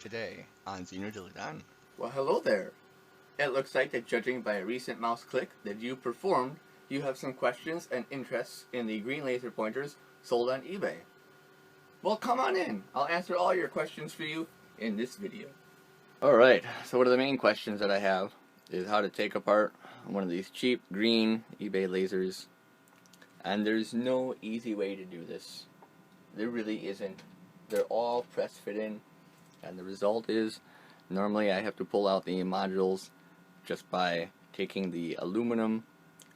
today on Teardown. Well, hello there. It looks like that judging by a recent mouse click that you performed, you have some questions and interests in the green laser pointers sold on eBay. Well, come on in. I'll answer all your questions for you in this video. Alright, so one of the main questions that I have is how to take apart one of these cheap green eBay lasers. And there's no easy way to do this. There really isn't. They're all press fit in, and the result is normally I have to pull out the modules just by taking the aluminum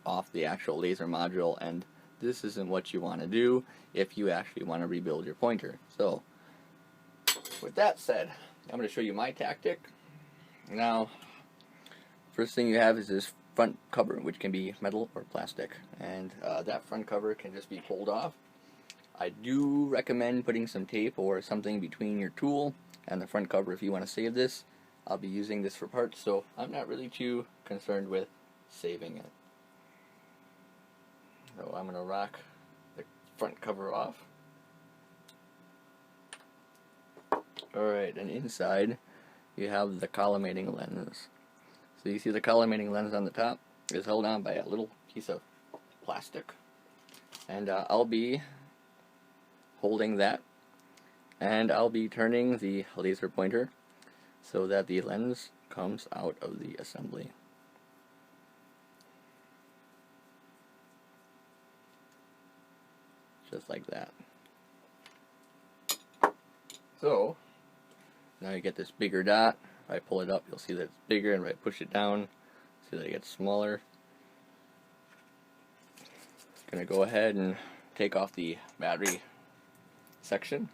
off the actual laser module, and this isn't what you want to do if you actually want to rebuild your pointer. So with that said, I'm going to show you my tactic. Now, first thing you have is this front cover, which can be metal or plastic, and that front cover can just be pulled off. I do recommend putting some tape or something between your tool and the front cover if you want to save this. I'll be using this for parts, so I'm not really too concerned with saving it. So I'm going to rock the front cover off. Alright, and inside you have the collimating lens. So you see the collimating lens on the top is held on by a little piece of plastic. And I'll be holding that, and I'll be turning the laser pointer so that the lens comes out of the assembly. Just like that. So now you get this bigger dot. If I pull it up, you'll see that it's bigger, and if I push it down, see that it gets smaller. I'm going to go ahead and take off the battery section,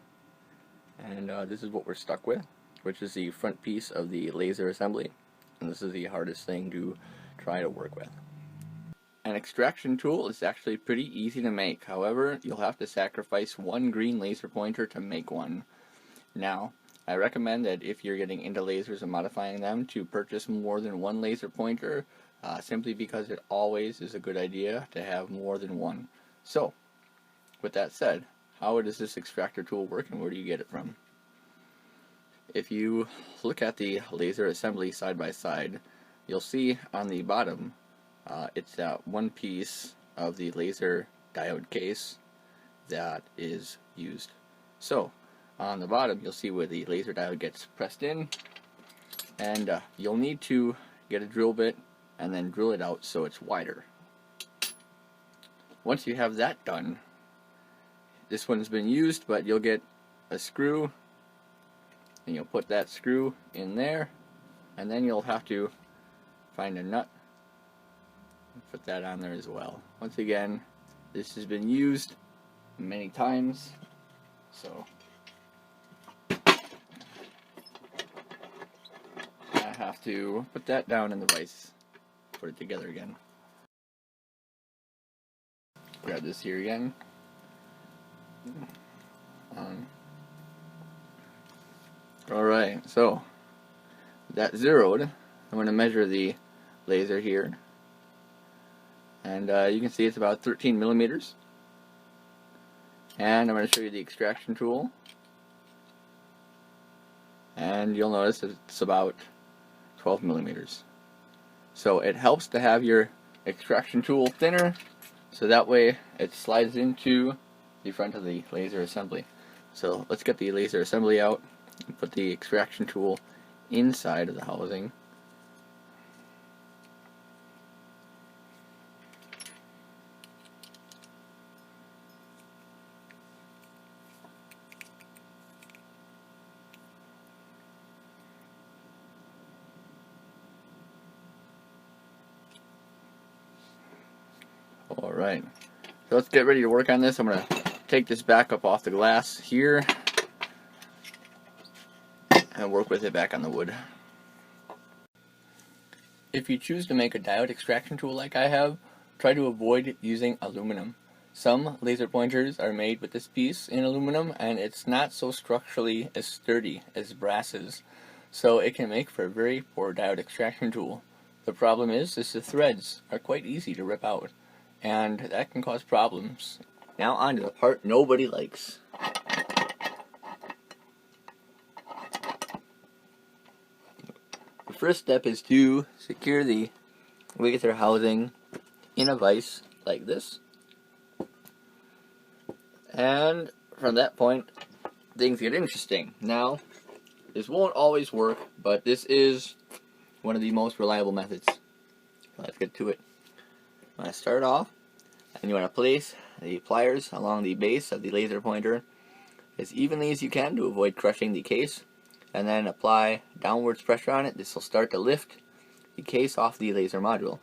and this is what we're stuck with, which is the front piece of the laser assembly, and this is the hardest thing to try to work with. An extraction tool is actually pretty easy to make. However, you'll have to sacrifice one green laser pointer to make one. Now, I recommend that if you're getting into lasers and modifying them, to purchase more than one laser pointer, simply because it always is a good idea to have more than one. So, with that said, how does this extractor tool work, and where do you get it from? If you look at the laser assembly side by side, you'll see on the bottom it's that one piece of the laser diode case that is used. So on the bottom you'll see where the laser diode gets pressed in, and you'll need to get a drill bit and then drill it out so it's wider. Once you have that done, this one's been used, but you'll get a screw, and you'll put that screw in there, and then you'll have to find a nut and put that on there as well. Once again, this has been used many times, so I have to put that down in the vise, put it together again. Grab this here again. Alright, so that zeroed. I'm going to measure the laser here, and you can see it's about 13 millimeters. And I'm going to show you the extraction tool, and you'll notice that it's about 12 millimeters. So it helps to have your extraction tool thinner, so that way it slides into the front of the laser assembly. So let's get the laser assembly out and put the extraction tool inside of the housing. Alright, so let's get ready to work on this. I'm going to take this back up off the glass here and work with it back on the wood. If you choose to make a diode extraction tool like I have, try to avoid using aluminum. Some laser pointers are made with this piece in aluminum, and it's not so structurally as sturdy as brass is, so it can make for a very poor diode extraction tool. The problem is the threads are quite easy to rip out, and that can cause problems. Now on to the part nobody likes. first step is to secure the laser housing in a vise like this. And from that point, things get interesting. Now, this won't always work, but this is one of the most reliable methods. So let's get to it. You want to start off, and you want to place the pliers along the base of the laser pointer as evenly as you can to avoid crushing the case, and then apply downwards pressure on it. This will start to lift the case off the laser module.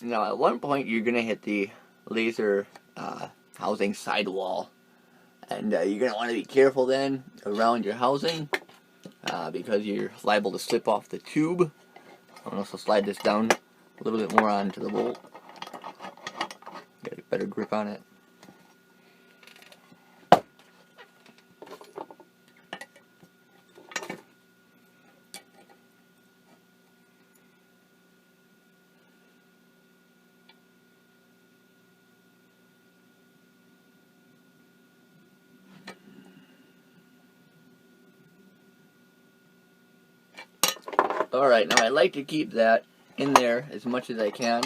Now at one point you're going to hit the laser housing sidewall, and you're going to want to be careful then around your housing because you're liable to slip off the tube. I'll also slide this down a little bit more onto the bolt. Get a better grip on it. Alright, now I like to keep that in there as much as I can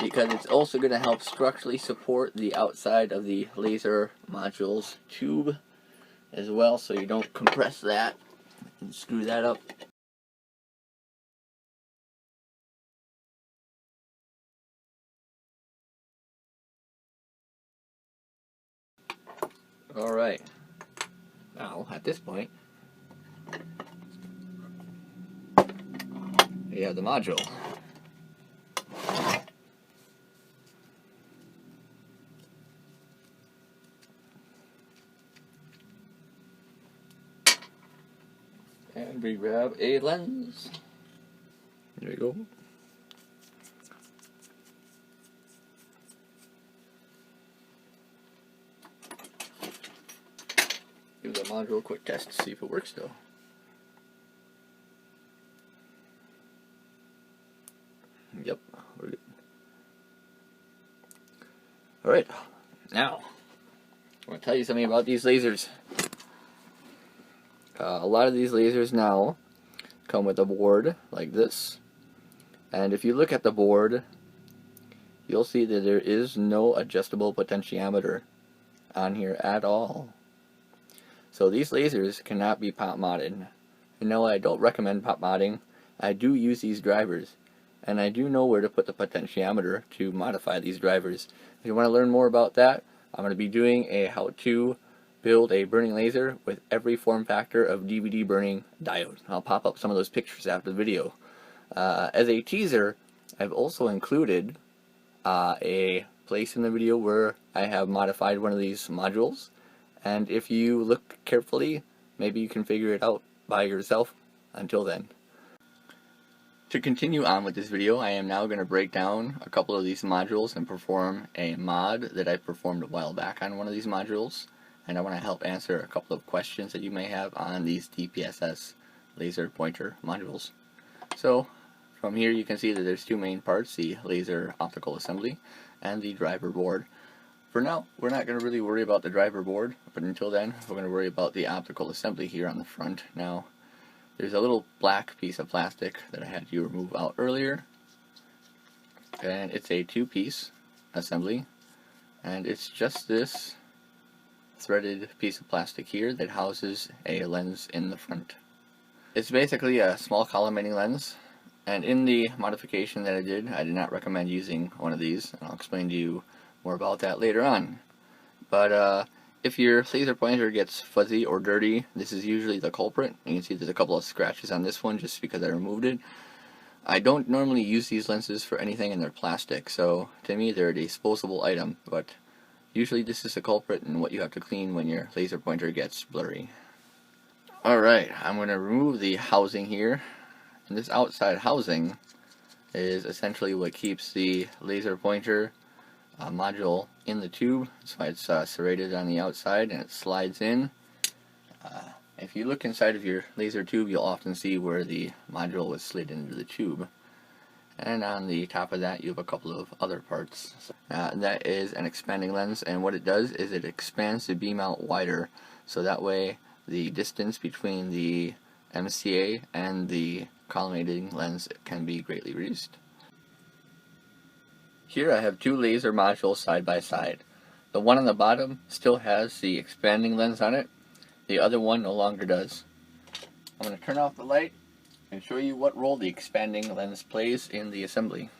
because it's also going to help structurally support the outside of the laser module's tube as well, so you don't compress that and screw that up. Alright, now at this point we have the module. And we grab a lens. There we go. Give the module a quick test to see if it works though. Yep, we're good. Alright, now I want to tell you something about these lasers. A lot of these lasers now come with a board like this, and if you look at the board, you'll see that there is no adjustable potentiometer on here at all. So these lasers cannot be pop modded. No, I don't recommend pop modding. I do use these drivers, and I do know where to put the potentiometer to modify these drivers. If you want to learn more about that, I'm going to be doing a how-to build a burning laser with every form factor of DVD burning diode. I'll pop up some of those pictures after the video. As a teaser, I've also included a place in the video where I have modified one of these modules, and if you look carefully, maybe you can figure it out by yourself. Until then. To continue on with this video, I am now going to break down a couple of these modules and perform a mod that I performed a while back on one of these modules. And I want to help answer a couple of questions that you may have on these DPSS laser pointer modules. So from here you can see that there's two main parts, the laser optical assembly and the driver board. For now, we're not going to really worry about the driver board, but until then we're going to worry about the optical assembly here on the front. Now there's a little black piece of plastic that I had you remove out earlier, and it's a two-piece assembly, and it's just this threaded piece of plastic here that houses a lens in the front. It's basically a small collimating lens, and in the modification that I did not recommend using one of these, and I'll explain to you more about that later on. But if your laser pointer gets fuzzy or dirty, this is usually the culprit. You can see there's a couple of scratches on this one just because I removed it. I don't normally use these lenses for anything, and they're plastic, so to me they're a disposable item, but usually this is the culprit and what you have to clean when your laser pointer gets blurry. Alright, I'm going to remove the housing here, and this outside housing is essentially what keeps the laser pointer module in the tube. That's why it's serrated on the outside and it slides in. If you look inside of your laser tube, you'll often see where the module was slid into the tube. and on the top of that you have a couple of other parts. That is an expanding lens, and what it does is it expands the beam out wider, so that way the distance between the MCA and the collimating lens can be greatly reduced. Here I have two laser modules side by side. The one on the bottom still has the expanding lens on it, the other one no longer does. I'm going to turn off the light and show you what role the expanding lens plays in the assembly.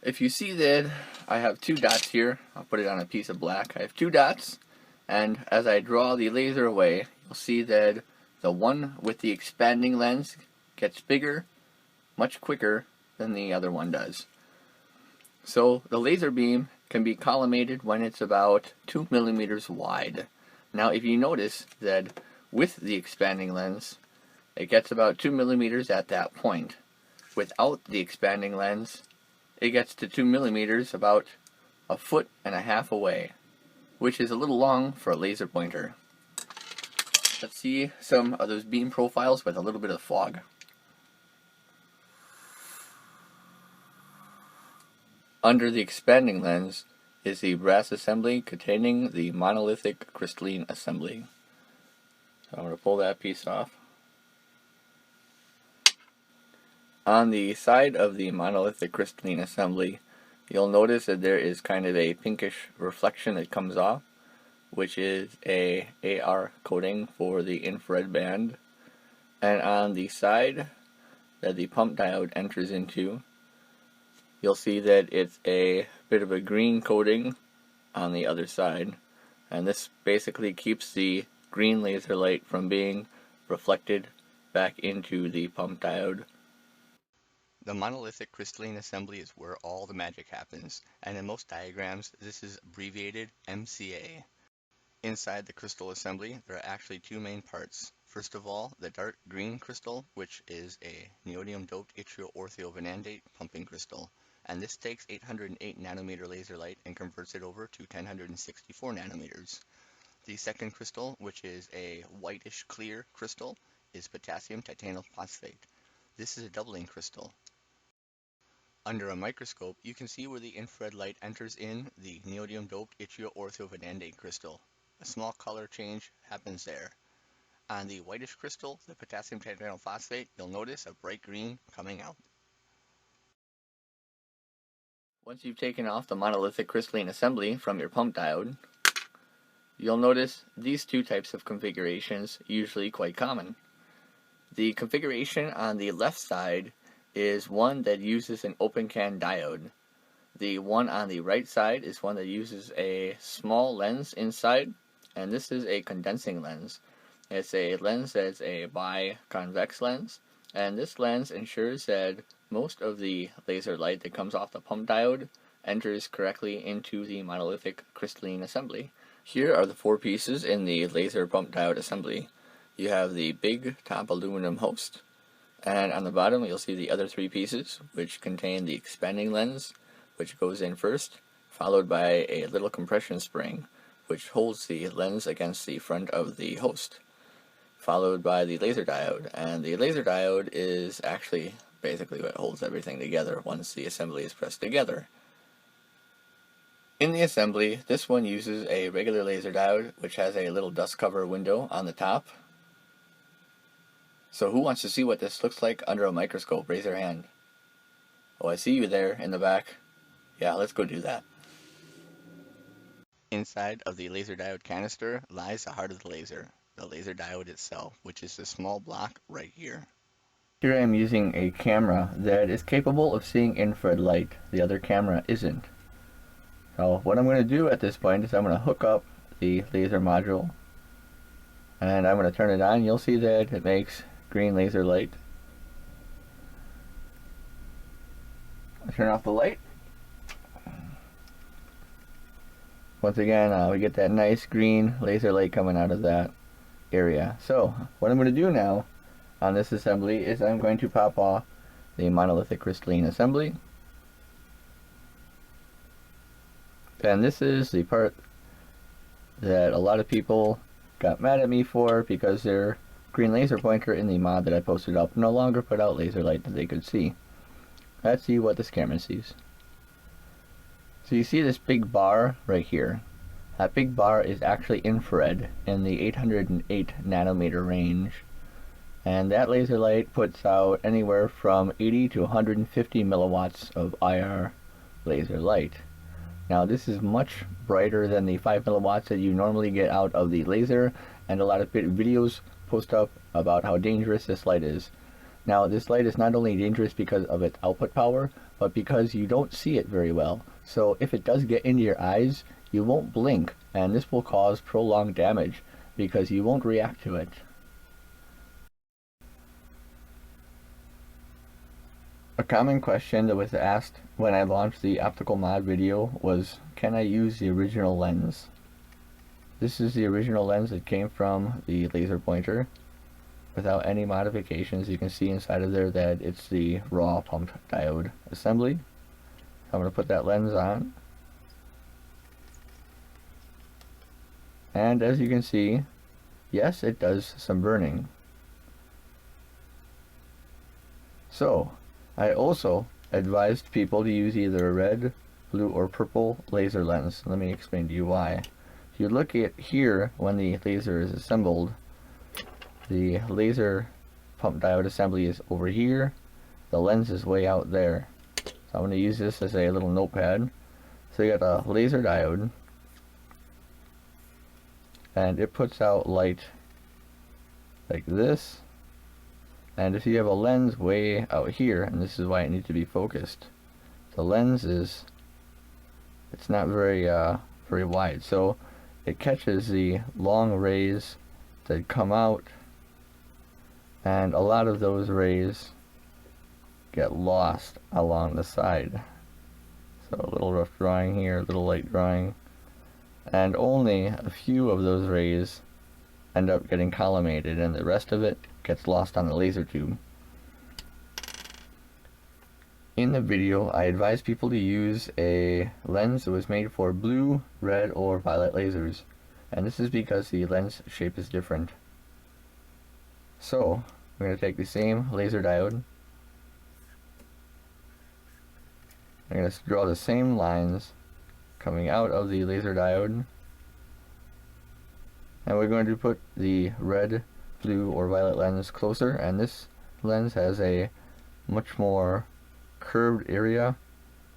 If you see that I have two dots here, I'll put it on a piece of black. I have two dots, and as I draw the laser away, you'll see that the one with the expanding lens gets bigger much quicker than the other one does. So the laser beam can be collimated when it's about 2 millimeters wide. Now if you notice that with the expanding lens, it gets about 2 millimeters at that point. Without the expanding lens, it gets to 2 millimeters about 1.5 feet away, which is a little long for a laser pointer. Let's see some of those beam profiles with a little bit of fog. Under the expanding lens is the brass assembly containing the monolithic crystalline assembly. So I'm going to pull that piece off. On the side of the monolithic crystalline assembly, you'll notice that there is kind of a pinkish reflection that comes off, which is a AR coating for the infrared band. And on the side that the pump diode enters into, you'll see that it's a bit of a green coating on the other side. And this basically keeps the green laser light from being reflected back into the pump diode. The monolithic crystalline assembly is where all the magic happens, and in most diagrams this is abbreviated MCA. Inside the crystal assembly there are actually two main parts. First of all, the dark green crystal, which is a neodymium doped yttrium-orthiovanadate pumping crystal, and this takes 808 nanometer laser light and converts it over to 1064 nanometers. The second crystal, which is a whitish clear crystal, is potassium titanyl phosphate. This is a doubling crystal. Under a microscope, you can see where the infrared light enters in the neodymium-doped yttrium-orthiovanadate crystal. A small color change happens there. On the whitish crystal, the potassium titanyl phosphate, you'll notice a bright green coming out. Once you've taken off the monolithic crystalline assembly from your pump diode, you'll notice these two types of configurations, usually quite common. The configuration on the left side is one that uses an open can diode. The one on the right side is one that uses a small lens inside, and this is a condensing lens. It's a lens that's a biconvex lens, and this lens ensures that most of the laser light that comes off the pump diode enters correctly into the monolithic crystalline assembly. Here are the four pieces in the laser pump diode assembly. You have the big top aluminum host, and on the bottom you'll see the other three pieces, which contain the expanding lens, which goes in first, followed by a little compression spring, which holds the lens against the front of the host, followed by the laser diode. And the laser diode is actually basically what holds everything together once the assembly is pressed together. In the assembly, this one uses a regular laser diode, which has a little dust cover window on the top. So who wants to see what this looks like under a microscope? Raise your hand. Oh, I see you there in the back. Yeah, let's go do that. Inside of the laser diode canister lies the heart of the laser diode itself, which is the small block right here. Here I am using a camera that is capable of seeing infrared light. The other camera isn't. So what I'm going to do at this point is I'm going to hook up the laser module, and I'm going to turn it on. You'll see that it makes green laser light. I turn off the light. Once again, we get that nice green laser light coming out of that area. So what I'm going to do now on this assembly is I'm going to pop off the monolithic crystalline assembly. And this is the part that a lot of people got mad at me for because their green laser pointer in the mod that I posted up no longer put out laser light that they could see. Let's see what this camera sees. So you see this big bar right here. That big bar is actually infrared in the 808 nanometer range. And that laser light puts out anywhere from 80 to 150 milliwatts of IR laser light. Now this is much brighter than the 5 milliwatts that you normally get out of the laser, and a lot of videos post up about how dangerous this light is. Now this light is not only dangerous because of its output power, but because you don't see it very well. So if it does get into your eyes, you won't blink, and this will cause prolonged damage because you won't react to it. A common question that was asked when I launched the Optical Mod video was, can I use the original lens? This is the original lens that came from the laser pointer without any modifications. You can see inside of there that it's the raw pumped diode assembly. I'm going to put that lens on. And as you can see, yes, it does some burning. So, I also advised people to use either a red, blue, or purple laser lens. Let me explain to you why. If you look at here, when the laser is assembled, the laser pump diode assembly is over here, the lens is way out there. So I'm going to use this as a little notepad. So you got a laser diode, and it puts out light like this. And if you have a lens way out here, and this is why it needs to be focused, the lens is, it's not very wide, so it catches the long rays that come out, and a lot of those rays get lost along the side. So a little rough drawing here, a little light drawing, and only a few of those rays end up getting collimated, and the rest of it gets lost on the laser tube. In the video, I advise people to use a lens that was made for blue, red, or violet lasers, and this is because the lens shape is different. So, we're going to take the same laser diode. I'm going to draw the same lines coming out of the laser diode, and we're going to put the red, blue, or violet lens closer, and this lens has a much more curved area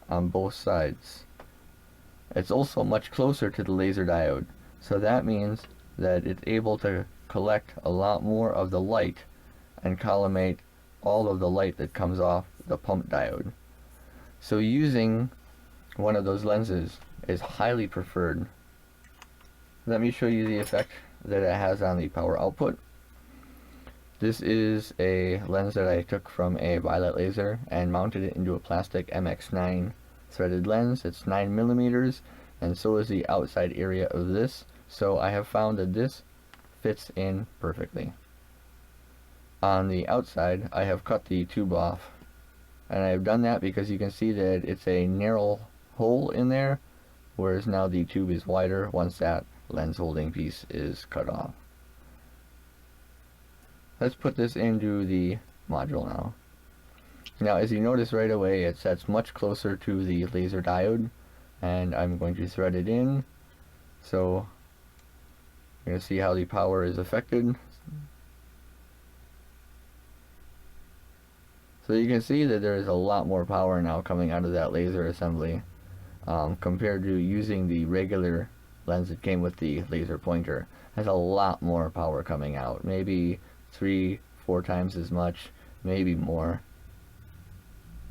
on both sides. It's also much closer to the laser diode, so that means that it's able to collect a lot more of the light and collimate all of the light that comes off the pump diode. So using one of those lenses is highly preferred. Let me show you the effect that it has on the power output. This is a lens that I took from a violet laser and mounted it into a plastic MX9 threaded lens. It's 9mm, and so is the outside area of this. So I have found that this fits in perfectly. On the outside, I have cut the tube off, and I have done that because you can see that it's a narrow hole in there, whereas now the tube is wider once that lens holding piece is cut off. Let's put this into the module now. Now, as you notice right away, it sets much closer to the laser diode, and I'm going to thread it in. So you're going to see how the power is affected. So you can see that there is a lot more power now coming out of that laser assembly compared to using the regular lens that came with the laser pointer. Has a lot more power coming out, maybe 3-4 times as much, maybe more.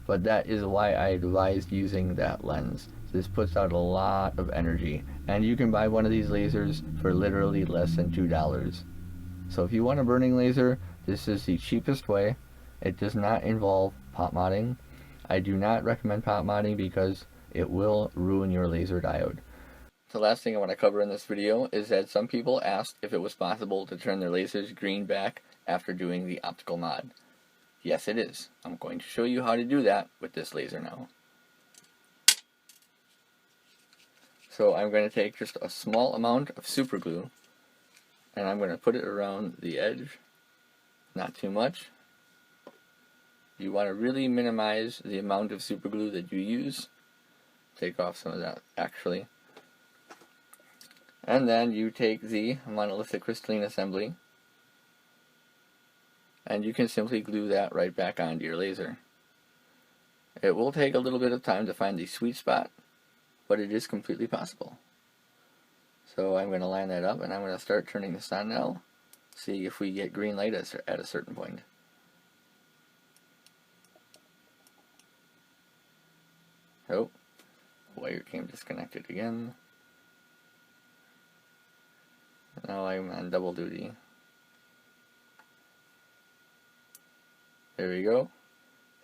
But that is why I advised using that lens. This puts out a lot of energy, and you can buy one of these lasers for literally less than $2. So if you want a burning laser, this is the cheapest way. It does not involve pop modding. I do not recommend pop modding because it will ruin your laser diode. The last thing I want to cover in this video is that some people asked if it was possible to turn their lasers green back after doing the optical mod. Yes, it is. I'm going to show you how to do that with this laser now. So I'm going to take just a small amount of super glue and I'm going to put it around the edge, not too much. You want to really minimize the amount of super glue that you use. Take off some of that actually. And then you take the monolithic crystalline assembly and you can simply glue that right back onto your laser. It will take a little bit of time to find the sweet spot, but it is completely possible. So I'm going to line that up and I'm going to start turning this on now. See if we get green light at a certain point. Oh, wire came disconnected again. Now I'm on double duty. There we go.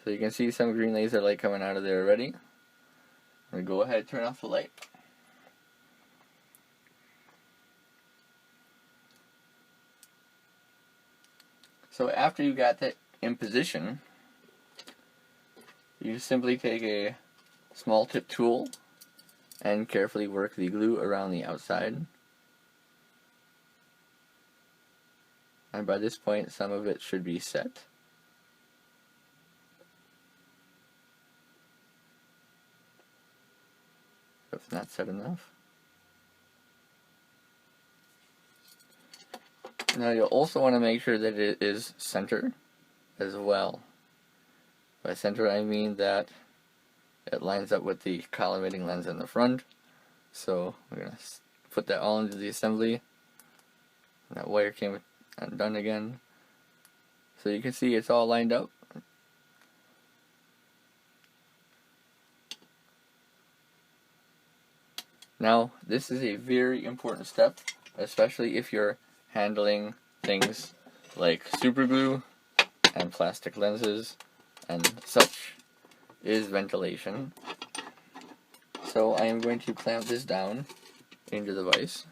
So you can see some green laser light coming out of there already. I'm going to go ahead and turn off the light. So after you got that in position, you simply take a small tip tool and carefully work the glue around the outside. And by this point, some of it should be set. If not set enough. Now you'll also want to make sure that it is center as well. By center I mean that it lines up with the collimating lens in the front. So we're going to put that all into the assembly. And that wire came undone again. So you can see it's all lined up. Now this is a very important step, especially if you're handling things like super glue and plastic lenses and such, is ventilation. So I am going to clamp this down into the vise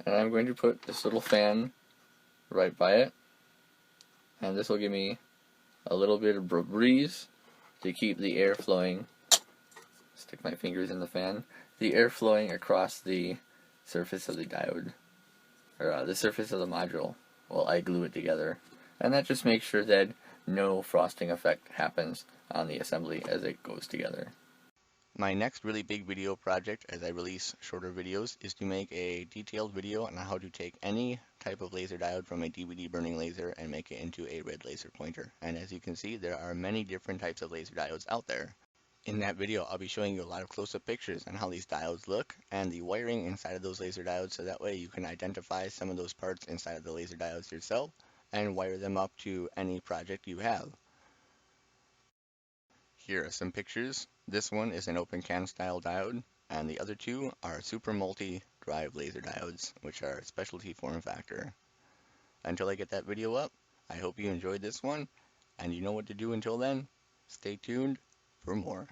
and I'm going to put this little fan right by it, and this will give me a little bit of breeze to keep the air flowing. Stick my fingers in the fan. The air flowing across the surface of the diode, or the surface of the module, while I glue it together. And that just makes sure that no frosting effect happens on the assembly as it goes together. My next really big video project, as I release shorter videos, is to make a detailed video on how to take any type of laser diode from a DVD burning laser and make it into a red laser pointer. And as you can see, there are many different types of laser diodes out there. In that video, I'll be showing you a lot of close-up pictures on how these diodes look and the wiring inside of those laser diodes, so that way you can identify some of those parts inside of the laser diodes yourself and wire them up to any project you have. Here are some pictures. This one is an open can style diode, and the other two are super multi-drive laser diodes, which are a specialty form factor. Until I get that video up, I hope you enjoyed this one, and you know what to do until then. Stay tuned for more.